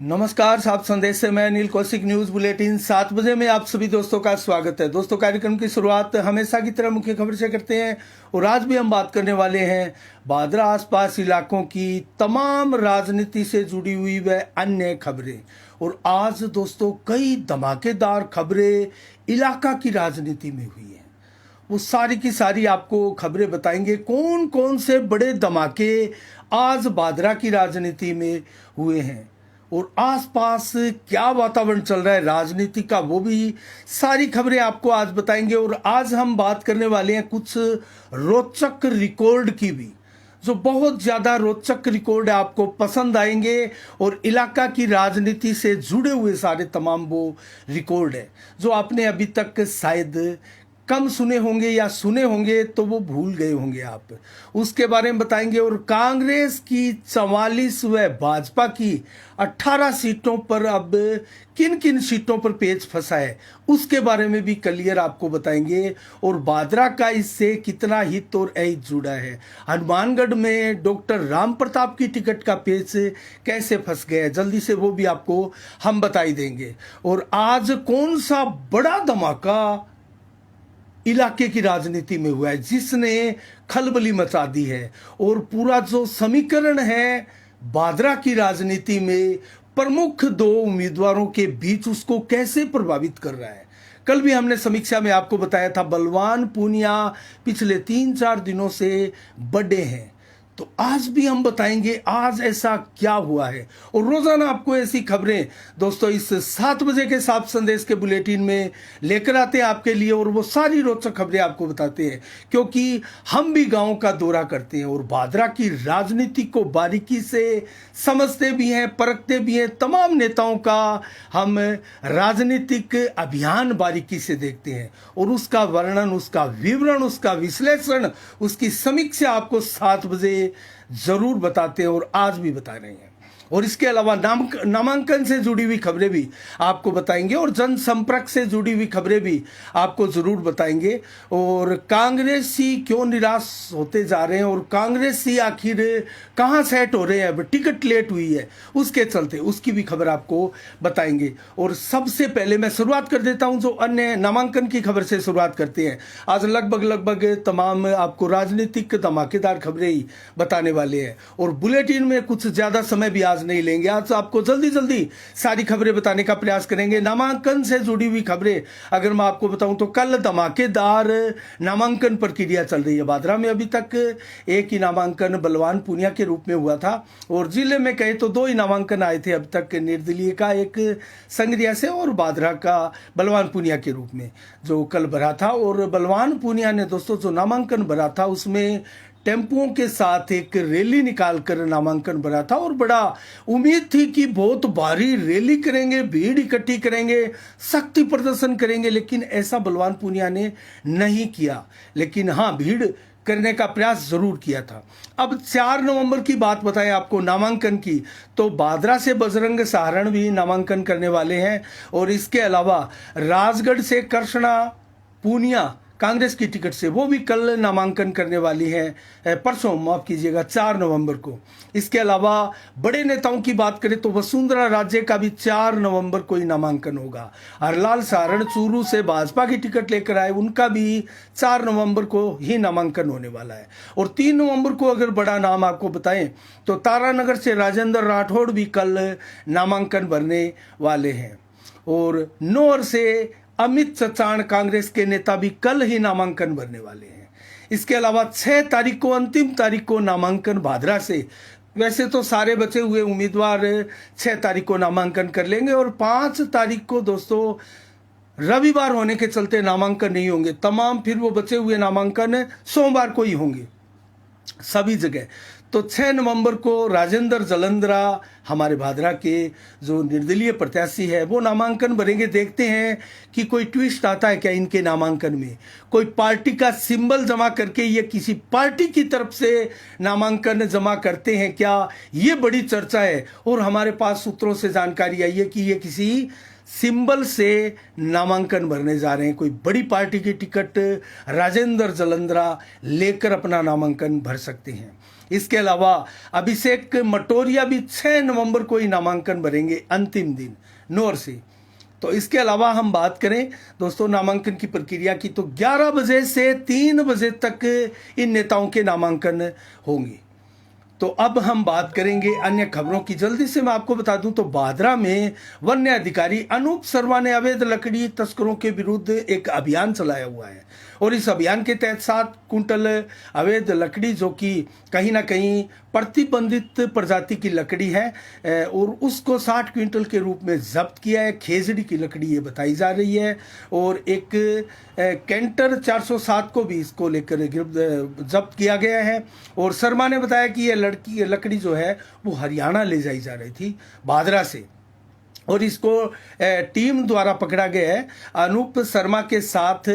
नमस्कार, सात संदेश से मैं नील कौशिक। न्यूज बुलेटिन 7 बजे में आप सभी दोस्तों का स्वागत है। दोस्तों, कार्यक्रम की शुरुआत हमेशा की तरह मुख्य खबर से करते हैं और आज भी हम बात करने वाले हैं भादरा आसपास इलाकों की तमाम राजनीति से जुड़ी हुई व अन्य खबरें। और आज दोस्तों कई धमाकेदार खबरें इलाका की राजनीति में हुई हैं। वो सारी की सारी आपको खबरें बताएंगे कौन कौन से बड़े धमाके आज भादरा की राजनीति में हुए हैं और आसपास क्या वातावरण चल रहा है राजनीति का, वो भी सारी खबरें आपको आज बताएंगे। और आज हम बात करने वाले हैं कुछ रोचक रिकॉर्ड की भी, जो बहुत ज्यादा रोचक रिकॉर्ड आपको पसंद आएंगे और इलाका की राजनीति से जुड़े हुए सारे तमाम वो रिकॉर्ड है जो आपने अभी तक शायद कम सुने होंगे या सुने होंगे तो वो भूल गए होंगे आप, उसके बारे में बताएंगे। और कांग्रेस की 44 व भाजपा की 18 सीटों पर अब किन किन सीटों पर पेच फंसा है उसके बारे में भी क्लियर आपको बताएंगे। और भादरा का इससे कितना हित और ऐत जुड़ा है, हनुमानगढ़ में डॉक्टर राम प्रताप की टिकट का पेच कैसे फंस गया, जल्दी से वो भी आपको हम बताई देंगे। और आज कौन सा बड़ा धमाका इलाके की राजनीति में हुआ है जिसने खलबली मचा दी है और पूरा जो समीकरण है भादरा की राजनीति में प्रमुख दो उम्मीदवारों के बीच उसको कैसे प्रभावित कर रहा है। कल भी हमने समीक्षा में आपको बताया था बलवान पूनिया पिछले 3-4 दिनों से बड़े हैं, तो आज भी हम बताएंगे आज ऐसा क्या हुआ है। और रोजाना आपको ऐसी खबरें दोस्तों इस 7 बजे के सात संदेश के बुलेटिन में लेकर आते हैं आपके लिए और वो सारी रोचक खबरें आपको बताते हैं क्योंकि हम भी गांव का दौरा करते हैं और भादरा की राजनीति को बारीकी से समझते भी हैं, परखते भी हैं। तमाम नेताओं का हम राजनीतिक अभियान बारीकी से देखते हैं और उसका वर्णन, उसका विवरण, उसका विश्लेषण, उसकी समीक्षा आपको 7 बजे जरूर बताते हैं और आज भी बता रहे हैं। और इसके अलावा नामांकन से जुड़ी हुई खबरें भी आपको बताएंगे और जनसंपर्क से जुड़ी हुई खबरें भी आपको जरूर बताएंगे। और कांग्रेसी क्यों निराश होते जा रहे हैं और कांग्रेसी आखिर कहां सेट हो रहे हैं, अब टिकट लेट हुई है उसके चलते, उसकी भी खबर आपको बताएंगे। और सबसे पहले मैं शुरुआत कर देता हूं जो अन्य नामांकन की खबर से शुरुआत करते हैं। आज लगभग तमाम आपको राजनीतिक धमाकेदार खबरें ही बताने वाले हैं और बुलेटिन में कुछ ज्यादा समय भी आज नहीं लेंगे। आज आपको जल्दी सारी खबरें बताने का प्रयास करेंगे। नामांकन से जुड़ी हुई खबरें अगर मैं आपको बताऊं तो कल धमाकेदार नामांकन प्रक्रिया चल रही है भादरा में। अभी तक एक ही नामांकन बलवान पूनिया के रूप में हुआ था और जिले में कहे तो 2 ही नामांकन आए थे अब तक, निर्दलीय का एक संग्रिया से और भादरा का बलवान पूनिया के रूप में जो कल भरा था। और बलवान पूनिया ने दोस्तों जो नामांकन भरा था उसमें टेम्पुओं के साथ एक रैली निकालकर नामांकन भरा था और बड़ा उम्मीद थी कि बहुत भारी रैली करेंगे, भीड़ इकट्ठी करेंगे, शक्ति प्रदर्शन करेंगे, लेकिन ऐसा बलवान पूनिया ने नहीं किया। लेकिन हाँ, भीड़ करने का प्रयास जरूर किया था। अब 4 नवंबर की बात बताएं आपको नामांकन की, तो भादरा से बजरंग सहारण भी नामांकन करने वाले हैं और इसके अलावा राजगढ़ से कृष्णा पूनिया कांग्रेस की टिकट से वो भी कल नामांकन करने वाली है, परसों माफ कीजिएगा 4 नवंबर को। इसके अलावा बड़े नेताओं की बात करें तो वसुंधरा राजे का भी 4 नवंबर को ही नामांकन होगा। हरलाल सारण चूरू से भाजपा की टिकट लेकर आए, उनका भी 4 नवंबर को ही नामांकन होने वाला है। और 3 नवंबर को अगर बड़ा नाम आपको बताएं तो तारानगर से राजेंद्र राठौड़ भी कल नामांकन भरने वाले हैं और नौर से अमित चचाण कांग्रेस के नेता भी कल ही नामांकन भरने वाले हैं। इसके अलावा 6 तारीख को, अंतिम तारीख को नामांकन भादरा से, वैसे तो सारे बचे हुए उम्मीदवार 6 तारीख को नामांकन कर लेंगे और 5 तारीख को दोस्तों रविवार होने के चलते नामांकन नहीं होंगे। तमाम फिर वो बचे हुए नामांकन सोमवार को ही होंगे सभी जगह। तो 6 नवंबर को राजेंद्र जलंधरा हमारे भादरा के जो निर्दलीय प्रत्याशी है वो नामांकन भरेंगे। देखते हैं कि कोई ट्विस्ट आता है क्या इनके नामांकन में, कोई पार्टी का सिंबल जमा करके ये किसी पार्टी की तरफ से नामांकन जमा करते हैं क्या, ये बड़ी चर्चा है। और हमारे पास सूत्रों से जानकारी आई है कि ये किसी सिंबल से नामांकन भरने जा रहे हैं, कोई बड़ी पार्टी की टिकट राजेंद्र जलंधरा लेकर अपना नामांकन भर सकते हैं। इसके अलावा अभिषेक मटोरिया भी 6 नवंबर को ही नामांकन भरेंगे, अंतिम दिन नौर से। तो इसके अलावा हम बात करें दोस्तों नामांकन की प्रक्रिया की, तो 11 बजे से 3 बजे तक इन नेताओं के नामांकन होंगे। तो अब हम बात करेंगे अन्य खबरों की। जल्दी से मैं आपको बता दूं तो बादरा में वन्य अधिकारी अनूप शर्मा ने अवैध लकड़ी तस्करों के विरुद्ध एक अभियान चलाया हुआ है और इस अभियान के तहत 7 कुंटल अवैध लकड़ी, जो कि कहीं ना कहीं प्रतिबंधित प्रजाति की लकड़ी है, और उसको 60 क्विंटल के रूप में जब्त किया है। खेजड़ी की लकड़ी ये बताई जा रही है और एक कैंटर 407 को भी इसको लेकर जब्त किया गया है। और शर्मा ने बताया कि ये लकड़ी जो है वो हरियाणा ले जाई जा रही थी बादरा से और इसको टीम द्वारा पकड़ा गया है। अनूप शर्मा के साथ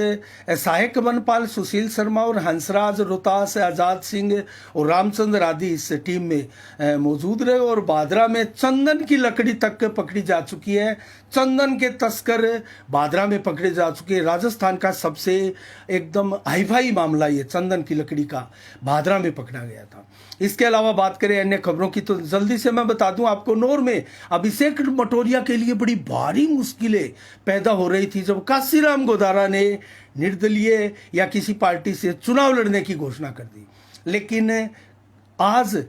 सहायक वनपाल सुशील शर्मा और हंसराज रोहतास, आजाद सिंह और रामचंद्र आदि इस टीम में मौजूद रहे और बादरा में चंदन की लकड़ी तक पकड़ी जा चुकी है। चंदन के तस्कर बादरा में पकड़े जा चुके हैं। राजस्थान का सबसे एकदम हाईफाई मामला ये चंदन की लकड़ी का बादरा में पकड़ा गया था। इसके अलावा बात करें अन्य खबरों की तो जल्दी से मैं बता दूं आपको, नौर में अभिषेक मटोरिया के लिए बड़ी भारी मुश्किलें पैदा हो रही थी जब काशीराम गोदारा ने निर्दलीय या किसी पार्टी से चुनाव लड़ने की घोषणा कर दी। लेकिन आज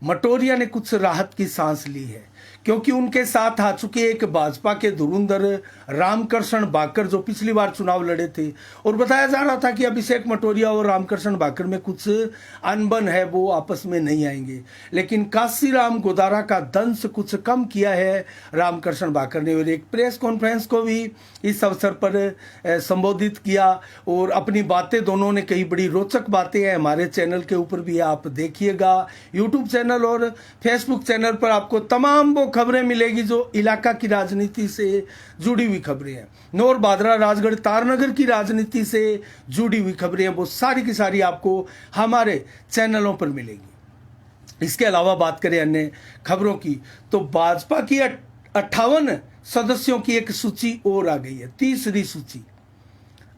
मटोरिया ने कुछ राहत की सांस ली है क्योंकि उनके साथ आ चुके एक भाजपा के धुरंधर रामकृष्ण बाकर, जो पिछली बार चुनाव लड़े थे और बताया जा रहा था कि अभिषेक मटोरिया और रामकृष्ण बाकर में कुछ अनबन है, वो आपस में नहीं आएंगे। लेकिन काशीराम गोदारा का दंश कुछ कम किया है रामकृष्ण बाकर ने और एक प्रेस कॉन्फ्रेंस को भी इस अवसर पर संबोधित किया और अपनी बातें दोनों ने कही। बड़ी रोचक बातें हैं, हमारे चैनल के ऊपर भी आप देखिएगा, यूट्यूब चैनल और फेसबुक चैनल पर आपको तमाम वो खबरें मिलेगी जो इलाका की राजनीति से जुड़ी हुई खबरें हैं। नौर, बादरा, राजगढ़, तारनगर की राजनीति से जुड़ी हुई खबरें हैं, वो सारी की सारी आपको हमारे चैनलों पर मिलेगी। इसके अलावा बात करें अन्य खबरों की तो भाजपा की 58 सदस्यों की एक सूची और आ गई है, तीसरी सूची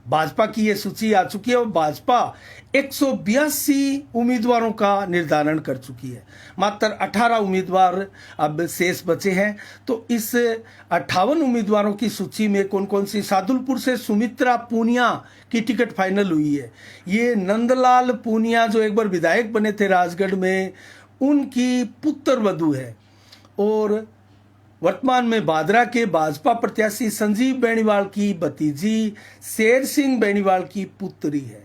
भाजपा की ये सूची आ चुकी है और भाजपा 182 उम्मीदवारों का निर्धारण कर चुकी है। मात्र 18 उम्मीदवार अब शेष बचे हैं। तो इस 58 उम्मीदवारों की सूची में कौन कौन सी, सादुलपुर से सुमित्रा पूनिया की टिकट फाइनल हुई है। ये नंदलाल पूनिया जो एक बार विधायक बने थे राजगढ़ में, उनकी पुत्र वधू है और वर्तमान में बादरा के भाजपा प्रत्याशी संजीव बेनीवाल की भतीजी शेर सिंह बेनीवाल की पुत्री है।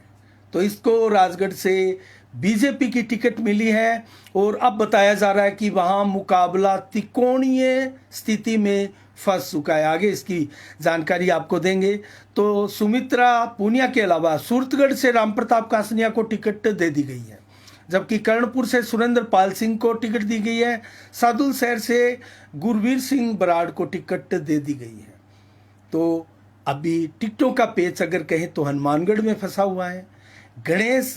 तो इसको राजगढ़ से बीजेपी की टिकट मिली है और अब बताया जा रहा है कि वहां मुकाबला त्रिकोणीय स्थिति में फंस चुका है। आगे इसकी जानकारी आपको देंगे। तो सुमित्रा पूनिया के अलावा सूरतगढ़ से रामप्रताप कासनिया को टिकट दे दी गई है, जबकि कर्णपुर से सुरेंद्र पाल सिंह को टिकट दी गई है। सादुल शहर से गुरवीर सिंह बराड़ को टिकट दे दी गई है। तो अभी टिकटों का पेच अगर कहें तो हनुमानगढ़ में फंसा हुआ है। गणेश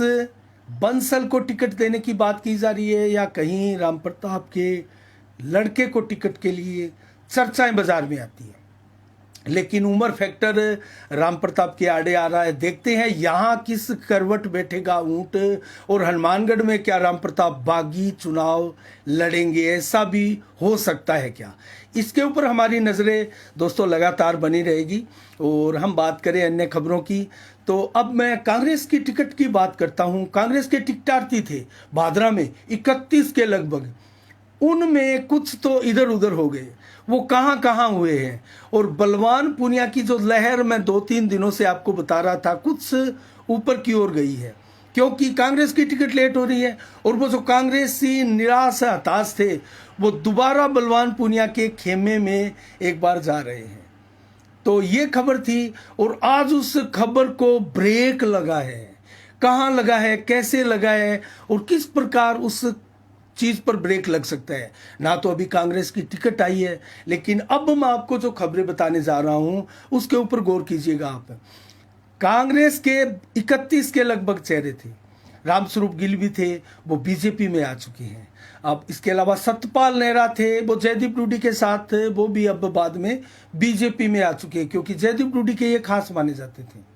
बंसल को टिकट देने की बात की जा रही है या कहीं रामप्रताप के लड़के को टिकट के लिए चर्चाएं बाजार में आती है, लेकिन उम्र फैक्टर रामप्रताप के आड़े आ रहा है। देखते हैं यहाँ किस करवट बैठेगा ऊंट और हनुमानगढ़ में क्या रामप्रताप बागी चुनाव लड़ेंगे, ऐसा भी हो सकता है क्या। इसके ऊपर हमारी नज़रें दोस्तों लगातार बनी रहेगी। और हम बात करें अन्य खबरों की तो अब मैं कांग्रेस की टिकट की बात करता हूँ। कांग्रेस के टिकटार्थी थे भादरा में 31 के लगभग, उनमें कुछ तो इधर उधर हो गए, वो कहाँ कहाँ हुए हैं। और बलवान पूनिया की जो लहर मैं 2-3 दिनों से आपको बता रहा था, कुछ ऊपर की ओर गई है क्योंकि कांग्रेस की टिकट लेट हो रही है और वो जो कांग्रेसी निराश हताश थे वो दोबारा बलवान पूनिया के खेमे में एक बार जा रहे हैं। तो ये खबर थी और आज उस खबर को ब्रेक लगा है। कहाँ लगा है, कैसे लगा है और किस प्रकार उस चीज पर ब्रेक लग सकता है। ना तो अभी कांग्रेस की टिकट आई है, लेकिन अब मैं आपको जो खबरें बताने जा रहा हूं उसके ऊपर गौर कीजिएगा आप। कांग्रेस के 31 के लगभग चेहरे थे, रामस्वरूप गिल भी थे, वो बीजेपी में आ चुके हैं। अब इसके अलावा सतपाल नेहरा थे, वो जयदीप रूडी के साथ थे, वो भी अब बाद में बीजेपी में आ चुके हैं क्योंकि जयदीप रूडी के ये खास माने जाते थे।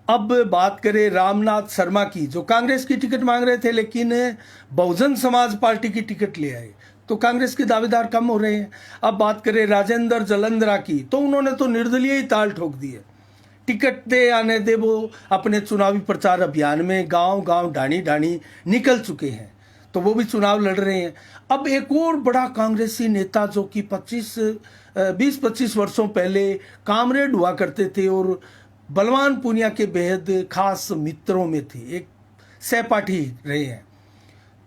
अब बात करें रामनाथ शर्मा की, जो कांग्रेस की टिकट मांग रहे थे लेकिन बहुजन समाज पार्टी की टिकट ले आए, तो कांग्रेस के दावेदार कम हो रहे हैं। अब बात करें राजेंद्र जलंधरा की, तो उन्होंने तो निर्दलीय ही ताल ठोक दी है। टिकट दे आने दे, वो अपने चुनावी प्रचार अभियान में गांव गांव ढाणी ढाणी निकल चुके हैं, तो वो भी चुनाव लड़ रहे हैं। अब एक और बड़ा कांग्रेसी नेता जो कि 20-25 वर्षों पहले कामरेड हुआ करते थे और बलवान पूनिया के बेहद खास मित्रों में थे, एक सहपाठी रहे हैं,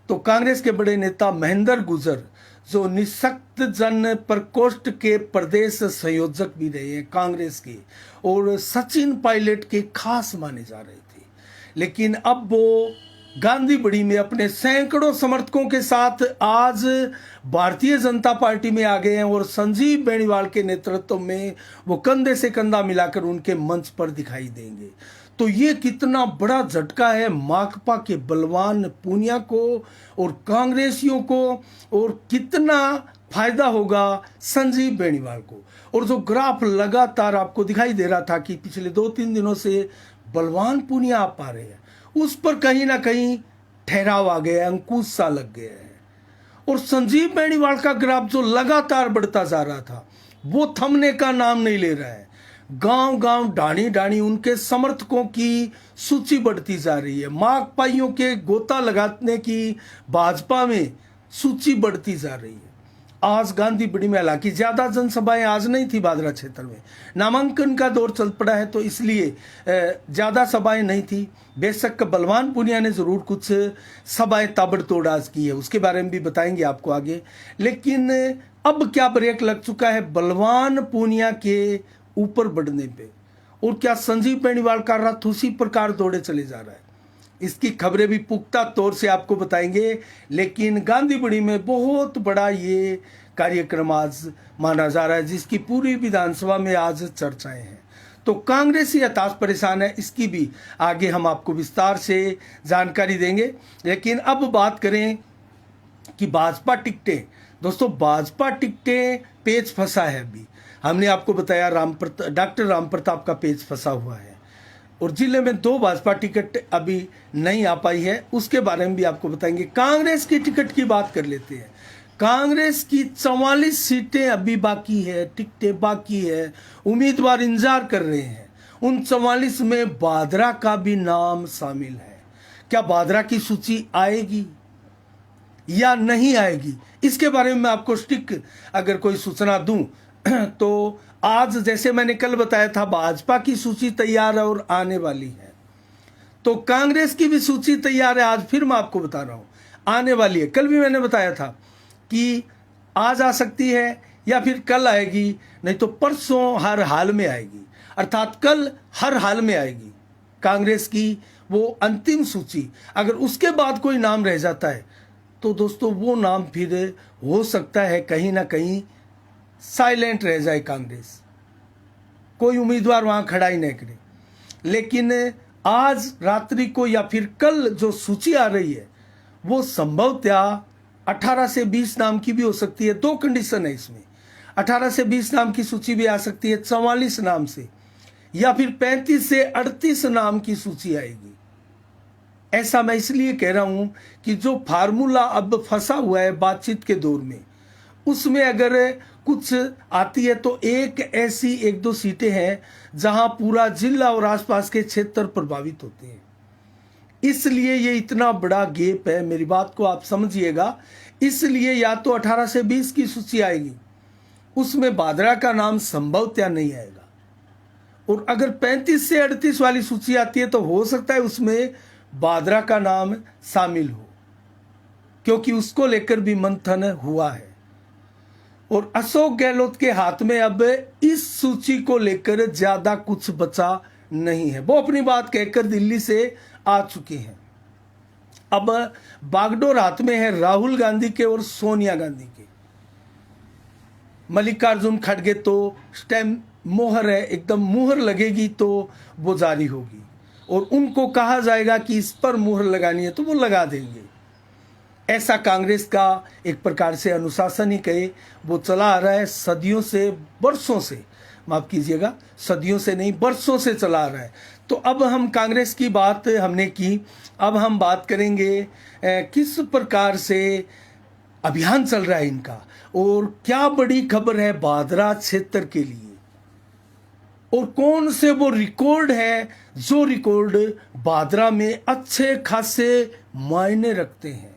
तो कांग्रेस के बड़े नेता महेंद्र गुर्जर, जो निःशक्त जन प्रकोष्ठ के प्रदेश संयोजक भी रहे हैं कांग्रेस के, और सचिन पायलट के खास माने जा रहे थे, लेकिन अब वो गांधी बड़ी में अपने सैकड़ों समर्थकों के साथ आज भारतीय जनता पार्टी में आ गए हैं और संजीव बेनीवाल के नेतृत्व में वो कंधे से कंधा मिलाकर उनके मंच पर दिखाई देंगे। तो ये कितना बड़ा झटका है माकपा के बलवान पूनिया को और कांग्रेसियों को, और कितना फायदा होगा संजीव बेनीवाल को। और जो ग्राफ लगातार आपको दिखाई दे रहा था कि पिछले 2-3 दिनों से बलवान पूनिया आ पा रहे हैं, उस पर कहीं ना कहीं ठहराव आ गया है, अंकुश सा लग गया है। और संजीव बेनीवाल का ग्राफ जो लगातार बढ़ता जा रहा था वो थमने का नाम नहीं ले रहा है। गांव गांव ढाणी ढाणी उनके समर्थकों की सूची बढ़ती जा रही है। माकपाइयों के गोता लगाने की भाजपा में सूची बढ़ती जा रही है। आज गांधी बड़ी में, हालांकि ज्यादा जनसभाएं आज नहीं थी भादरा क्षेत्र में, नामांकन का दौर चल पड़ा है तो इसलिए ज्यादा सभाएं नहीं थी। बेशक बलवान पूनिया ने जरूर कुछ सभाएं ताबड़तोड़ आज की है, उसके बारे में भी बताएंगे आपको आगे। लेकिन अब क्या ब्रेक लग चुका है बलवान पूनिया के ऊपर बढ़ने पे, और क्या संजीव बेनीवाल का रथ उसी प्रकार दौड़े चले जा रहा है, इसकी खबरें भी पुख्ता तौर से आपको बताएंगे। लेकिन गांधी बड़ी में बहुत बड़ा ये कार्यक्रम आज माना जा रहा है, जिसकी पूरी विधानसभा में आज चर्चाएं हैं। तो कांग्रेसी हताश परेशान है, इसकी भी आगे हम आपको विस्तार से जानकारी देंगे। लेकिन अब बात करें कि भाजपा टिकटें, दोस्तों भाजपा टिकटें पेच फंसा है। अभी हमने आपको बताया डॉक्टर राम प्रताप का पेच फंसा हुआ है, और जिले में 2 भाजपा टिकट अभी नहीं आ पाई है, उसके बारे में भी आपको बताएंगे। कांग्रेस की टिकट की बात कर लेते हैं। कांग्रेस की 44 सीटें अभी बाकी है, टिकटें बाकी है, उम्मीदवार इंतजार कर रहे हैं। उन 44 में भादरा का भी नाम शामिल है। क्या भादरा की सूची आएगी या नहीं आएगी, इसके बारे में मैं आपको स्टिक अगर कोई सूचना दूं तो आज जैसे मैंने कल बताया था भाजपा की सूची तैयार है और आने वाली है, तो कांग्रेस की भी सूची तैयार है। आज फिर मैं आपको बता रहा हूं आने वाली है। कल भी मैंने बताया था कि आज आ सकती है या फिर कल आएगी, नहीं तो परसों हर हाल में आएगी, अर्थात कल हर हाल में आएगी कांग्रेस की वो अंतिम सूची। अगर उसके बाद कोई नाम रह जाता है तो दोस्तों वो नाम फिर हो सकता है कहीं ना कहीं साइलेंट रह जाए, कांग्रेस कोई उम्मीदवार वहां खड़ा ही नहीं करे। लेकिन आज रात्रि को या फिर कल जो सूची आ रही है वो संभवतः 18 से 20 नाम की भी हो सकती है। 2 कंडीशन है इसमें, 18 से 20 नाम की सूची भी आ सकती है 44 नाम से, या फिर 35 से 38 नाम की सूची आएगी। ऐसा मैं इसलिए कह रहा हूं कि जो फार्मूला अब फंसा हुआ है बातचीत के दौर में, उसमें अगर कुछ आती है तो एक ऐसी 1-2 सीटें हैं जहां पूरा जिला और आसपास के क्षेत्र प्रभावित होते हैं। इसलिए ये इतना बड़ा गैप है, मेरी बात को आप समझिएगा। इसलिए या तो 18 से 20 की सूची आएगी, उसमें भादरा का नाम संभवतः नहीं आएगा, और अगर 35 से 38 वाली सूची आती है तो हो सकता है उसमें भादरा का नाम शामिल हो, क्योंकि उसको लेकर भी मंथन हुआ है। और अशोक गहलोत के हाथ में अब इस सूची को लेकर ज्यादा कुछ बचा नहीं है, वो अपनी बात कहकर दिल्ली से आ चुके हैं। अब बागडोर हाथ में है राहुल गांधी के और सोनिया गांधी के। मल्लिकार्जुन खड़गे तो स्टैम्प मोहर है, एकदम मुहर लगेगी तो वो जारी होगी, और उनको कहा जाएगा कि इस पर मुहर लगानी है तो वो लगा देंगे। ऐसा कांग्रेस का एक प्रकार से अनुशासन ही कहे वो चला आ रहा है सदियों से, वर्षों से, माफ कीजिएगा, सदियों से नहीं बरसों से चला आ रहा है। तो अब हम कांग्रेस की बात हमने की, अब हम बात करेंगे किस प्रकार से अभियान चल रहा है इनका और क्या बड़ी खबर है बादरा क्षेत्र के लिए और कौन से वो रिकॉर्ड है जो रिकॉर्ड बादरा में अच्छे खासे मायने रखते हैं।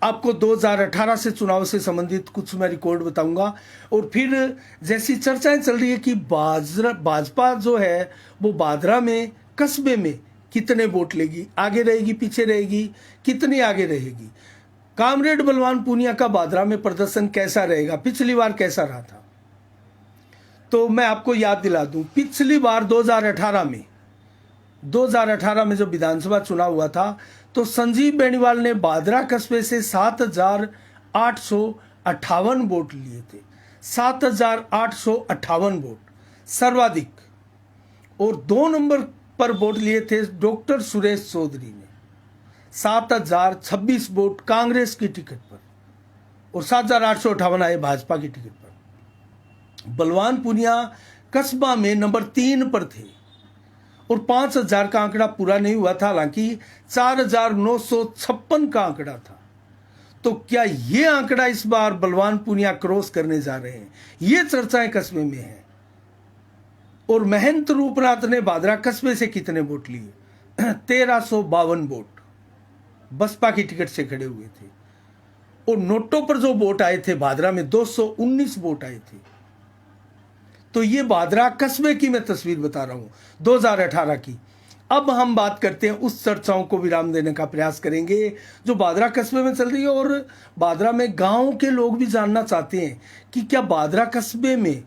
आपको 2018 से चुनाव से संबंधित कुछ मैं रिकॉर्ड बताऊंगा और फिर जैसी चर्चाएं चल रही है कि भाजपा जो है वो बादरा में कस्बे में कितने वोट लेगी, आगे रहेगी पीछे रहेगी, कितनी आगे रहेगी। कामरेड बलवान पूनिया का बादरा में प्रदर्शन कैसा रहेगा, पिछली बार कैसा रहा था, तो मैं आपको याद दिला दूं। पिछली बार 2018 में जब विधानसभा चुनाव हुआ था तो संजीव बेनीवाल ने बादरा कस्बे से 7,858 वोट लिए थे, 7,858 वोट सर्वाधिक। और 2 नंबर पर वोट लिए थे डॉक्टर सुरेश चौधरी ने, 7,026 वोट कांग्रेस की टिकट पर और 7,858 आए भाजपा की टिकट पर। बलवान पूनिया कस्बा में नंबर 3 पर थे और 5,000 का आंकड़ा पूरा नहीं हुआ था, हालांकि 4,956 का आंकड़ा था। तो क्या ये आंकड़ा इस बार बलवान पूनिया क्रॉस करने जा रहे हैं, ये चर्चाएं कस्बे में है। और महंत रूपनाथ ने बादरा कस्बे से कितने वोट लिए, 1,352 वोट बसपा की टिकट से खड़े हुए थे। और नोटों पर जो वोट आए थे बादरा में 219 वोट आए थे। तो ये बादरा कस्बे की मैं तस्वीर बता रहा हूं 2018 की। अब हम बात करते हैं उस चर्चाओं को विराम देने का प्रयास करेंगे जो बादरा कस्बे में चल रही है और बादरा में गांव के लोग भी जानना चाहते हैं कि क्या बादरा कस्बे में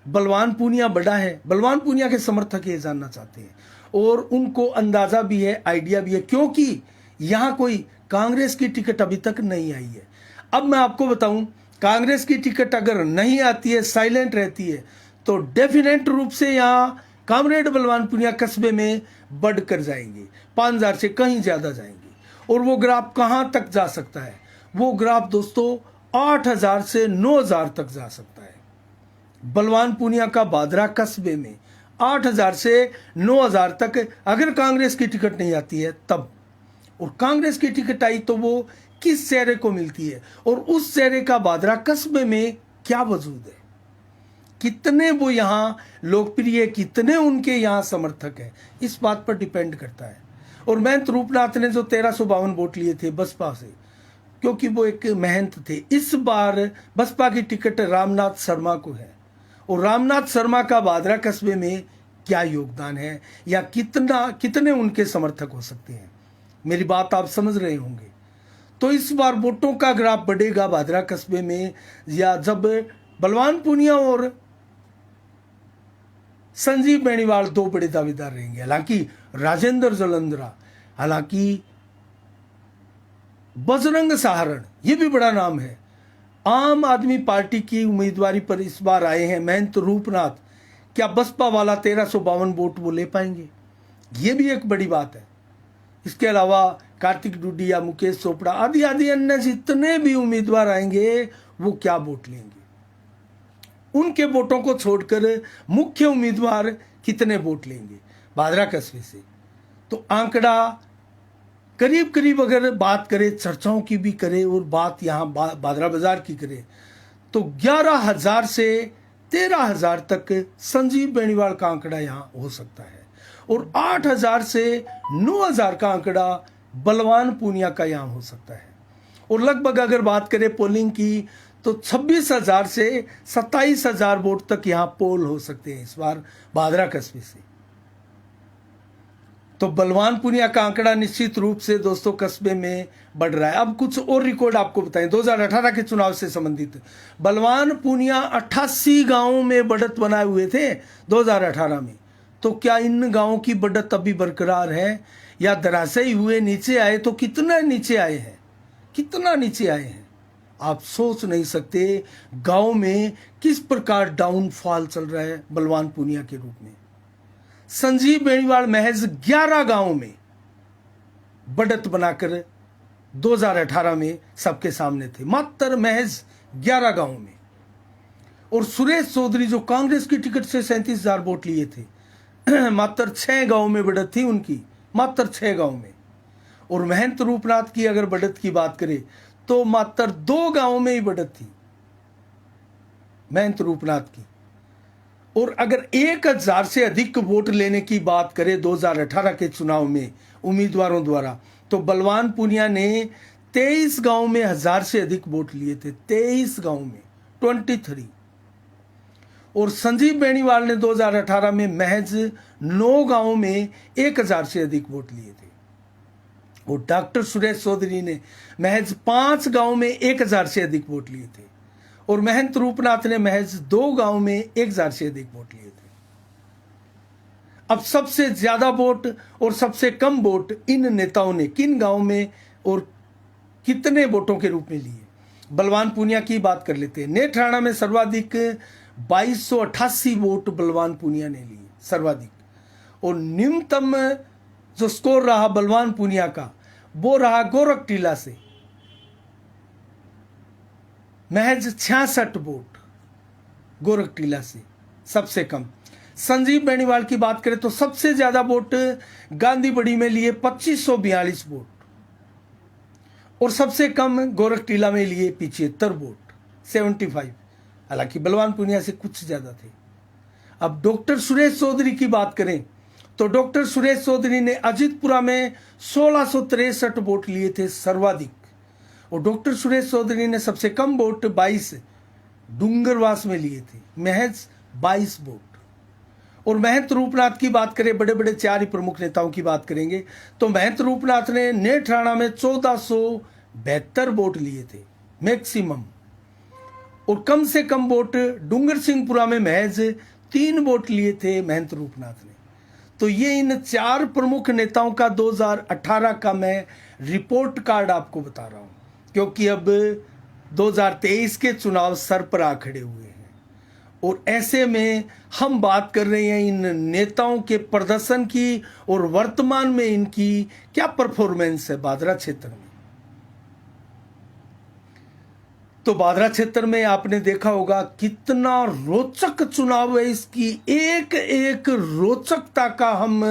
बलवान पूनिया बड़ा है। बलवान पूनिया के समर्थक ये जानना चाहते हैं और उनको अंदाजा भी है, आइडिया भी है, क्योंकि यहां कोई कांग्रेस की टिकट अभी तक नहीं आई है। अब मैं आपको बताऊं, कांग्रेस की टिकट अगर नहीं आती है, साइलेंट रहती है, तो डेफिनेट रूप से यहां कामरेड बलवान पूनिया कस्बे में बढ़कर जाएंगे, 5,000 से कहीं ज्यादा जाएंगे। और वो ग्राफ कहां तक जा सकता है, वो ग्राफ दोस्तों 8,000 से 9,000 तक जा सकता है। बलवान पूनिया का बादरा कस्बे में 8,000 से 9,000 तक अगर कांग्रेस की टिकट नहीं आती है तब। और कांग्रेस की टिकट आई तो वो किस चेहरे को मिलती है और उस चेहरे का बादरा कस्बे में क्या वजूद है, कितने वो यहां लोकप्रिय, कितने उनके यहां समर्थक है, इस बात पर डिपेंड करता है। और महंत रूपनाथ ने जो 1,352 वोट लिए थे बसपा से, क्योंकि वो एक महंत थे, इस बार बसपा की टिकट रामनाथ शर्मा को है। और रामनाथ शर्मा का बादरा कस्बे में क्या योगदान है या कितने उनके समर्थक हो सकते हैं, मेरी बात आप समझ रहे होंगे। तो इस बार वोटों का ग्राफ बढ़ेगा बादरा कस्बे में, या जब बलवान पूनिया और संजीव बेनीवाल 2 बड़े दावेदार रहेंगे। हालांकि राजेंद्र जलंधरा, हालांकि बजरंग सहारण, ये भी बड़ा नाम है, आम आदमी पार्टी की उम्मीदवारी पर इस बार आए हैं महंत रूपनाथ। क्या बसपा वाला 1,352 वोट वो ले पाएंगे, ये भी एक बड़ी बात है। इसके अलावा कार्तिक डूडिया, मुकेश चोपड़ा आदि आदि अन्य जितने भी उम्मीदवार आएंगे वो क्या वोट लेंगे, उनके वोटों को छोड़कर मुख्य उम्मीदवार कितने वोट लेंगे बादरा कस्बे से। तो आंकड़ा करीब करीब अगर बात करें, चर्चाओं की भी करें और बात यहाँ बादरा बाजार की करें, तो 11,000 से 13,000 तक संजीव बेनीवाल का आंकड़ा यहाँ हो सकता है और 8,000 से 9,000 का आंकड़ा बलवान पूनिया का यहाँ हो सकता है। और लगभग अगर बात करें पोलिंग की तो 26,000 से 27,000 वोट तक यहाँ पोल हो सकते हैं इस बार बादरा कस्बे से। तो बलवान पूनिया का आंकड़ा निश्चित रूप से दोस्तों कस्बे में बढ़ रहा है। अब कुछ और रिकॉर्ड आपको बताएं 2018 के चुनाव से संबंधित। बलवान पूनिया 88 गांवों में बढ़त बनाए हुए थे 2018 में। तो क्या इन गांवों की बढ़त अभी बरकरार है या धराशायी हुए, नीचे आए? तो कितना नीचे आए हैं, कितना नीचे आए हैं आप सोच नहीं सकते। गांव में किस प्रकार डाउनफॉल चल रहा है बलवान पूनिया के रूप में। संजीव बेनीवाल महज 11 गांवों में बढ़त बनाकर 2018 में सबके सामने थे, मात्र महज 11 गांवों में। और सुरेश चौधरी जो कांग्रेस की टिकट से 37,000 वोट लिए थे, मात्र 6 गांव में बढ़त थी उनकी, मात्र 6 गांव में। और महंत रूपनाथ की अगर बढ़त की बात करें तो मात्र 2 गांव में ही बढ़त थी महंत रूपनाथ की। और अगर 1000 से अधिक वोट लेने की बात करें 2018 के चुनाव में उम्मीदवारों द्वारा, तो बलवान पूनिया ने 23 गांव में 1000 से अधिक वोट लिए थे, 23 गांव में 23। और संजीव बेनीवाल ने 2018 में महज 9 गांव में 1000 से अधिक वोट लिए थे। और डॉक्टर सुरेश चौधरी ने महज 5 गांव में 1000 से अधिक वोट लिए थे। और महंत रूपनाथ ने महज 2 गांव में 1000 से अधिक वोट लिए थे। अब सबसे ज्यादा वोट और सबसे कम वोट इन नेताओं ने किन गांव में और कितने वोटों के रूप में लिए, बलवान पूनिया की बात कर लेते हैं। नेत्राणा में सर्वाधिक 2288 वोट बलवान पूनिया ने लिए, सर्वाधिक। और न्यूनतम जो स्कोर रहा बलवान पूनिया का वो रहा गोरखटीला से, महज 66 वोट गोरखटीला से, सबसे कम। संजीव बेनीवाल की बात करें तो सबसे ज्यादा वोट गांधीबड़ी में लिए 2542 वोट, और सबसे कम गोरखटीला में लिए 75 वोट, 75। हालांकि बलवान पूनिया से कुछ ज्यादा थे। अब डॉक्टर सुरेश चौधरी की बात करें तो डॉक्टर सुरेश चौधरी ने अजीतपुरा में 1663 वोट लिए थे, सर्वाधिक। और डॉक्टर सुरेश चौधरी ने सबसे कम वोट 22 डूंगरवास में लिए थे, महज 22 वोट। और महंत रूपनाथ की बात करें, बड़े बड़े 4 ही प्रमुख नेताओं की बात करेंगे तो महंत रूपनाथ ने नेत्राणा में 1472 वोट लिए थे, मैक्सिमम। और कम से कम वोट डूंगर सिंहपुरा में महज 3 वोट लिए थे महंत रूपनाथ ने। तो ये इन 4 प्रमुख नेताओं का 2018 का मैं रिपोर्ट कार्ड आपको बता रहा हूं, क्योंकि अब 2023 के चुनाव सर पर आ खड़े हुए हैं। और ऐसे में हम बात कर रहे हैं इन नेताओं के प्रदर्शन की और वर्तमान में इनकी क्या परफॉर्मेंस है बादरा क्षेत्र में। तो बादरा क्षेत्र में आपने देखा होगा कितना रोचक चुनाव है, इसकी एक एक रोचकता का हम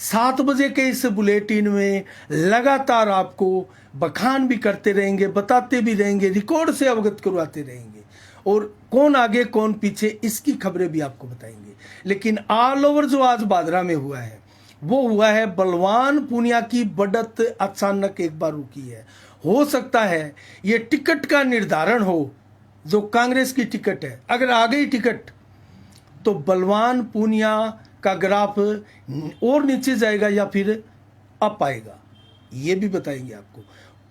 7 बजे के इस बुलेटिन में लगातार आपको बखान भी करते रहेंगे, बताते भी रहेंगे, रिकॉर्ड से अवगत करवाते रहेंगे, और कौन आगे कौन पीछे इसकी खबरें भी आपको बताएंगे। लेकिन ऑल ओवर जो आज बादरा में हुआ है वो हुआ है बलवान पूनिया की बढ़त अचानक एक बार रुकी है। हो सकता है ये टिकट का निर्धारण हो, जो कांग्रेस की टिकट है, अगर आ गई टिकट तो बलवान पूनिया का ग्राफ और नीचे जाएगा या फिर अप आएगा, ये भी बताएंगे आपको।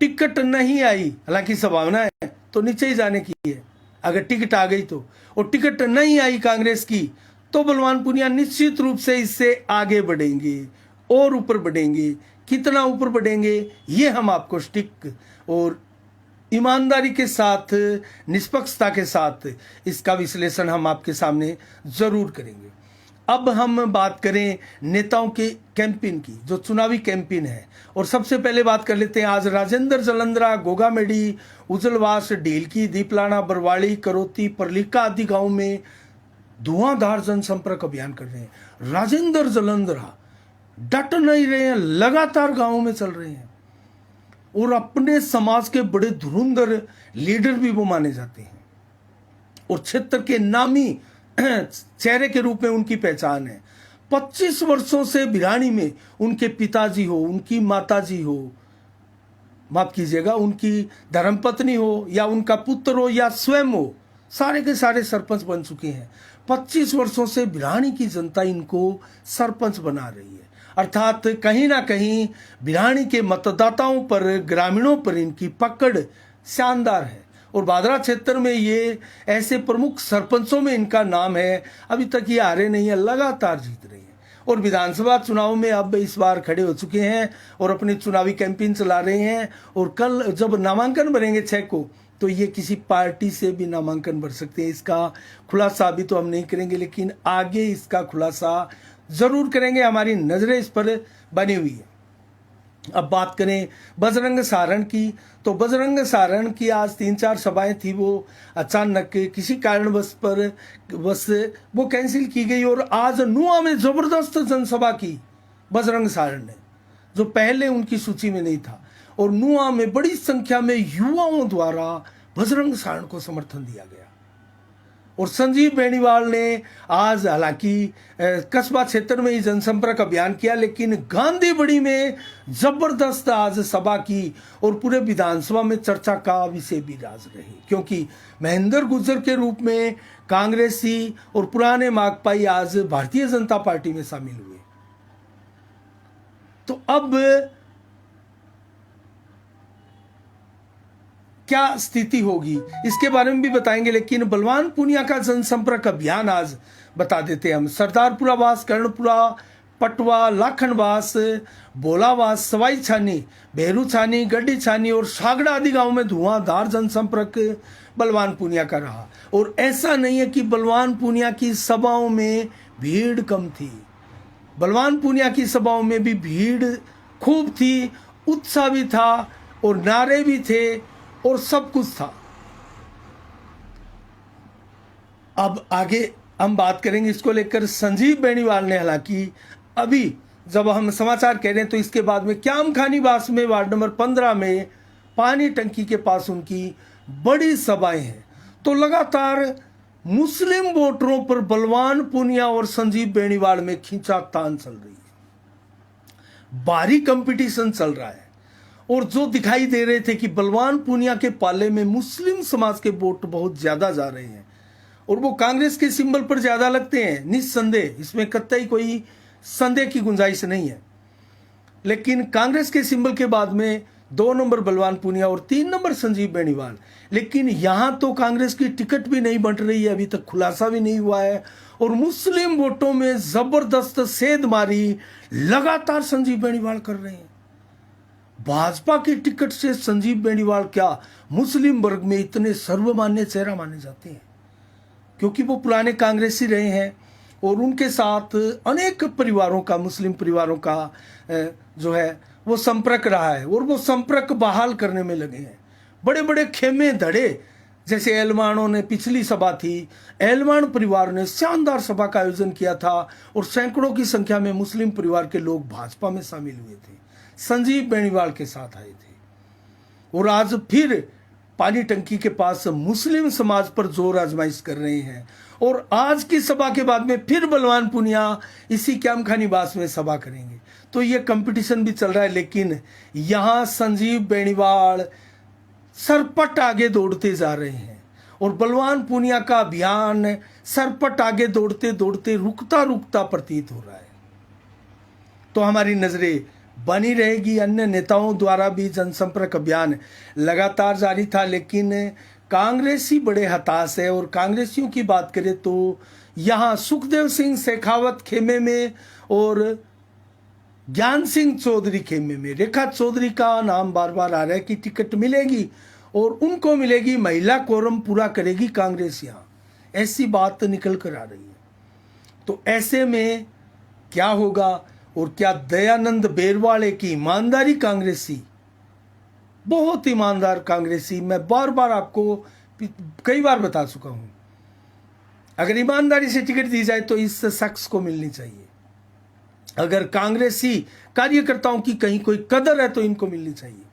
टिकट नहीं आई, हालांकि संभावना है तो नीचे ही जाने की है अगर टिकट आ गई तो, और टिकट नहीं आई कांग्रेस की तो बलवान पूनिया निश्चित रूप से इससे आगे बढ़ेंगे और ऊपर बढ़ेंगे। कितना ऊपर बढ़ेंगे ये हम आपको स्टिक और ईमानदारी के साथ, निष्पक्षता के साथ इसका विश्लेषण हम आपके सामने जरूर करेंगे। अब हम बात करें नेताओं के कैंपेन की, जो चुनावी कैंपेन है, और सबसे पहले बात कर लेते हैं आज राजेंद्र जलंधरा, गोगामेडी, उजलवास, ढीलकी, दीपलाना, बरवाड़ी, करोती, परलिका आदि गांव में धुआंधार जनसंपर्क अभियान कर रहे हैं। राजेंद्र जलंधरा डट नहीं रहे हैं, लगातार गांवों में चल रहे हैं, और अपने समाज के बड़े धुरंधर लीडर भी वो माने जाते हैं, और क्षेत्र के नामी चेहरे के रूप में उनकी पहचान है। 25 वर्षों से भिरानी में उनके पिताजी हो, उनकी माताजी हो, माफ कीजिएगा, उनकी धर्मपत्नी हो, या उनका पुत्र हो, या स्वयं हो, सारे के सारे सरपंच बन चुके हैं। 25 वर्षों से भिरानी की जनता इनको सरपंच बना रही है, अर्थात कहीं ना कहीं भिरानी के मतदाताओं पर, ग्रामीणों पर इनकी पकड़ शानदार है। और बादरा क्षेत्र में ये ऐसे प्रमुख सरपंचों में इनका नाम है। अभी तक ये हारे नहीं है, लगातार जीत रहे हैं, और विधानसभा चुनाव में अब इस बार खड़े हो चुके हैं और अपनी चुनावी कैंपेन चला रहे हैं। और कल जब नामांकन भरेंगे 6 को, तो ये किसी पार्टी से भी नामांकन भर सकते हैं। इसका खुलासा अभी तो हम नहीं करेंगे, लेकिन आगे इसका खुलासा जरूर करेंगे, हमारी नजरें इस पर बनी हुई है। अब बात करें बजरंग सारण की, तो बजरंग सारण की आज 3-4 सभाएं थी, वो अचानक किसी कारणवश पर बस वो कैंसिल की गई। और आज नुआ में जबरदस्त जनसभा की बजरंग सारण ने, जो पहले उनकी सूची में नहीं था। और नुआ में बड़ी संख्या में युवाओं द्वारा बजरंग सारण को समर्थन दिया गया। और संजीव बेनीवाल ने आज हालांकि कस्बा क्षेत्र में ही जनसंपर्क अभियान किया, लेकिन गांधीबड़ी में जबरदस्त आज सभा की और पूरे विधानसभा में चर्चा का विषय भी राज रही, क्योंकि महेंद्र गुर्जर के रूप में कांग्रेसी और पुराने माकपाई आज भारतीय जनता पार्टी में शामिल हुए। तो अब क्या स्थिति होगी इसके बारे में भी बताएंगे, लेकिन बलवान पूनिया का जनसंपर्क अभियान आज बता देते हैं हम। सरदारपुरावास, कर्णपुरा, पटवा, लाखनवास, बोलावास, सवाई छानी, बेहरू छानी, गड्डी छानी और सागड़ा आदि गांवों में धुआंधार जनसंपर्क बलवान पूनिया का रहा। और ऐसा नहीं है कि बलवान पूनिया की सभाओं में भीड़ कम थी, बलवान पूनिया की सभाओं में भी भीड़ खूब थी, उत्साह भी था और नारे भी थे और सब कुछ था। अब आगे हम बात करेंगे इसको लेकर। संजीव बेनीवाल ने हालांकि अभी जब हम समाचार कह रहे हैं तो इसके बाद में क्याम खानीवास में वार्ड नंबर 15 में पानी टंकी के पास उनकी बड़ी सभाएं हैं। तो लगातार मुस्लिम वोटरों पर बलवान पूनिया और संजीव बेनीवाल में खींचातान चल रही है, भारी कंपटीशन चल रहा है। और जो दिखाई दे रहे थे कि बलवान पूनिया के पाले में मुस्लिम समाज के वोट बहुत ज्यादा जा रहे हैं और वो कांग्रेस के सिंबल पर ज्यादा लगते हैं, निस्संदेह, इसमें कतई कोई संदेह की गुंजाइश नहीं है। लेकिन कांग्रेस के सिंबल के बाद में 2 नंबर बलवान पूनिया और 3 नंबर संजीव बेनीवाल। लेकिन यहां तो कांग्रेस की टिकट भी नहीं बंट रही है, अभी तक खुलासा भी नहीं हुआ है। और मुस्लिम वोटों में जबरदस्त सेंधमारी लगातार संजीव बेनीवाल कर रहे हैं। भाजपा की टिकट से संजीव बेनीवाल क्या मुस्लिम वर्ग में इतने सर्वमान्य चेहरा माने जाते हैं, क्योंकि वो पुराने कांग्रेसी रहे हैं और उनके साथ अनेक परिवारों का, मुस्लिम परिवारों का जो है वो संपर्क रहा है और वो संपर्क बहाल करने में लगे हैं। बड़े बड़े खेमे धड़े, जैसे एलमानों ने पिछली सभा थी, एलमान परिवार ने शानदार सभा का आयोजन किया था और सैकड़ों की संख्या में मुस्लिम परिवार के लोग भाजपा में शामिल हुए थे, संजीव बेनीवाल के साथ आए थे। और आज फिर पानी टंकी के पास मुस्लिम समाज पर जोर आजमाइश कर रहे हैं। और आज की सभा के बाद में फिर बलवान पूनिया इसी क्याम खानीवास में सभा करेंगे। तो ये कंपटीशन भी चल रहा है, लेकिन यहां संजीव बेनीवाल सरपट आगे दौड़ते जा रहे हैं और बलवान पूनिया का अभियान सरपट आगे दौड़ते दौड़ते रुकता रुकता प्रतीत हो रहा है। तो हमारी नजरें बनी रहेगी। अन्य नेताओं द्वारा भी जनसंपर्क अभियान लगातार जारी था, लेकिन कांग्रेसी बड़े हताश है। और कांग्रेसियों की बात करें तो यहां सुखदेव सिंह शेखावत खेमे में और ज्ञान सिंह चौधरी खेमे में, रेखा चौधरी का नाम बार बार आ रहा है कि टिकट मिलेगी और उनको मिलेगी, महिला कोरम पूरा करेगी कांग्रेस, यहां ऐसी बात निकल कर आ रही है। तो ऐसे में क्या होगा और क्या दयानंद बेरवाले की ईमानदारी कांग्रेसी, बहुत ईमानदार कांग्रेसी, मैं बार बार आपको कई बार बता चुका हूं, अगर ईमानदारी से टिकट दी जाए तो इस शख्स को मिलनी चाहिए। अगर कांग्रेसी कार्यकर्ताओं की कहीं कोई कदर है तो इनको मिलनी चाहिए।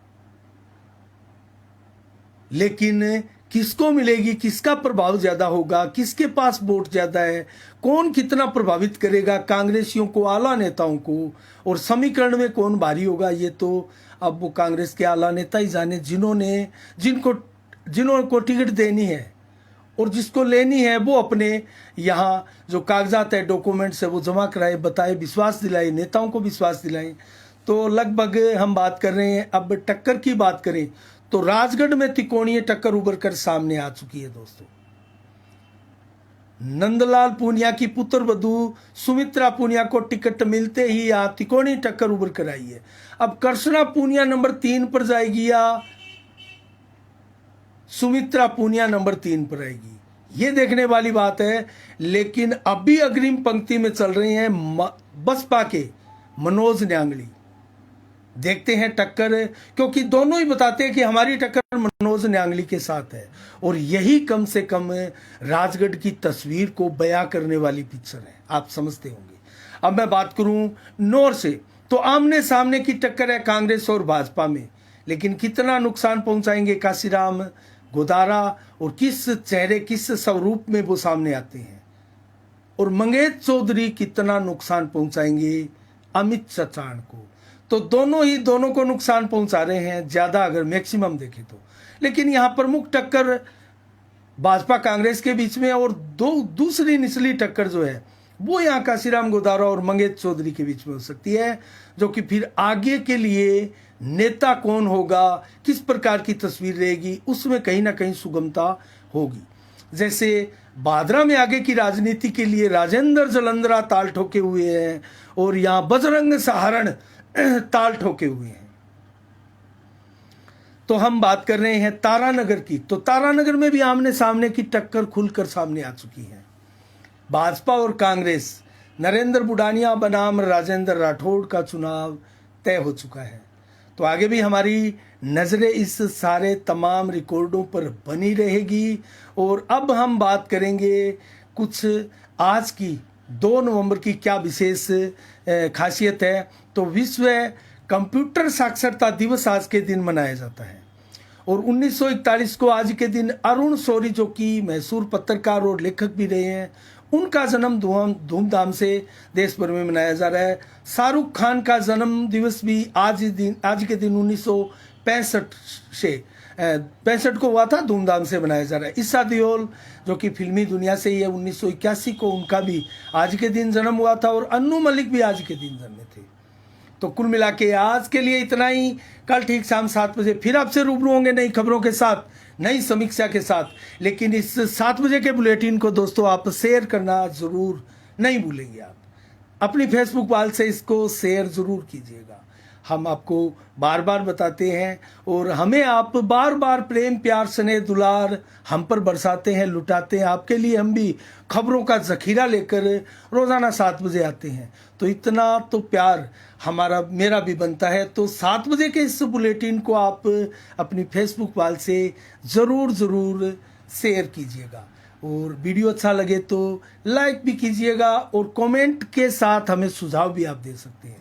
लेकिन किसको मिलेगी, किसका प्रभाव ज्यादा होगा, किसके पास वोट ज्यादा है, कौन कितना प्रभावित करेगा कांग्रेसियों को, आला नेताओं को, और समीकरण में कौन भारी होगा, ये तो अब वो कांग्रेस के आला नेता ही जाने, जिनको टिकट देनी है और जिसको लेनी है वो अपने यहाँ जो कागजात है, डॉक्यूमेंट्स है, वो जमा कराए, बताए, विश्वास दिलाए, नेताओं को विश्वास दिलाए। तो लगभग हम बात कर रहे हैं, अब टक्कर की बात करें तो राजगढ़ में त्रिकोणीय टक्कर उभर कर सामने आ चुकी है दोस्तों। नंदलाल पूनिया की पुत्र वधू सुमित्रा पूनिया को टिकट मिलते ही यहां त्रिकोणीय टक्कर उभर कर आई है। अब कर्षणा पूनिया नंबर 3 पर जाएगी या सुमित्रा पूनिया नंबर 3 पर आएगी, ये देखने वाली बात है। लेकिन अभी अग्रिम पंक्ति में चल रहे हैं बसपा के मनोज न्यांगली, देखते हैं टक्कर, क्योंकि दोनों ही बताते हैं कि हमारी टक्कर मनोज न्यांगली के साथ है, और यही कम से कम राजगढ़ की तस्वीर को बयां करने वाली पिक्चर है, आप समझते होंगे। अब मैं बात करूं नौर से, तो आमने सामने की टक्कर है कांग्रेस और भाजपा में, लेकिन कितना नुकसान पहुंचाएंगे काशीराम गोदारा, और किस चेहरे किस स्वरूप में वो सामने आते हैं, और मंगेश चौधरी कितना नुकसान पहुंचाएंगे अमित चचान को। तो दोनों को नुकसान पहुंचा रहे हैं ज्यादा, अगर मैक्सिमम देखें तो। लेकिन यहां प्रमुख टक्कर भाजपा कांग्रेस के बीच में, और दूसरी निचली टक्कर जो है वो यहाँ काशीराम गोदारा और मंगेश चौधरी के बीच में हो सकती है, जो कि फिर आगे के लिए नेता कौन होगा, किस प्रकार की तस्वीर रहेगी, उसमें कहीं ना कहीं सुगमता होगी। जैसे बादरा में आगे की राजनीति के लिए राजेंद्र जलंधरा ताल ठोके हुए हैं, और यहाँ बजरंग सहारण ताल ठोके हुए हैं। तो हम बात कर रहे हैं तारानगर की, तो तारानगर में भी आमने सामने की टक्कर खुलकर सामने आ चुकी है। भाजपा और कांग्रेस, नरेंद्र बुडानिया बनाम राजेंद्र राठौड़ का चुनाव तय हो चुका है। तो आगे भी हमारी नजरें इस सारे तमाम रिकॉर्डों पर बनी रहेगी। और अब हम बात करेंगे कुछ आज की 2 नवंबर की क्या विशेष खासियत है। तो विश्व कंप्यूटर साक्षरता दिवस आज के दिन मनाया जाता है, और 1941 को आज के दिन अरुण शौरी, जो कि मशहूर पत्रकार और लेखक भी रहे हैं, उनका जन्म धूमधाम से देश भर में मनाया जा रहा है। शाहरुख खान का जन्म दिवस भी आज के दिन 1965 को हुआ था, धूमधाम से मनाया जा रहा है। ईसा देओल, जो कि फिल्मी दुनिया से ही है, 1981 को उनका भी आज के दिन जन्म हुआ था, और अन्नू मलिक भी आज के दिन जन्मे थे। तो कुल मिला के आज के लिए इतना ही। कल ठीक शाम 7 बजे फिर आपसे रूबरू होंगे नई खबरों के साथ, नई समीक्षा के साथ। लेकिन इस 7 बजे के बुलेटिन को दोस्तों आप शेयर करना जरूर नहीं भूलेंगे। आप अपनी फेसबुक वाल से इसको शेयर जरूर कीजिएगा। हम आपको बार बार बताते हैं, और हमें आप बार बार प्रेम प्यार स्नेह दुलार हम पर बरसाते हैं, लुटाते हैं। आपके लिए हम भी खबरों का जखीरा लेकर रोजाना 7 बजे आते हैं। तो इतना तो प्यार मेरा भी बनता है। तो 7 बजे के इस बुलेटिन को आप अपनी फेसबुक वाल से जरूर शेयर कीजिएगा, और वीडियो अच्छा लगे तो लाइक भी कीजिएगा, और कमेंट के साथ हमें सुझाव भी आप दे सकते हैं।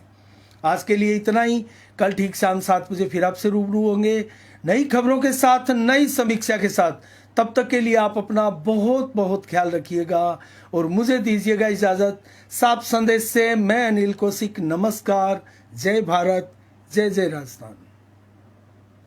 आज के लिए इतना ही। कल ठीक शाम 7 बजे फिर आपसे रूबरू होंगे नई खबरों के साथ, नई समीक्षा के साथ। तब तक के लिए आप अपना बहुत बहुत ख्याल रखिएगा, और मुझे दीजिएगा इजाजत। साफ संदेश से मैं अनिल कौशिक, नमस्कार। जय भारत, जय जय राजस्थान।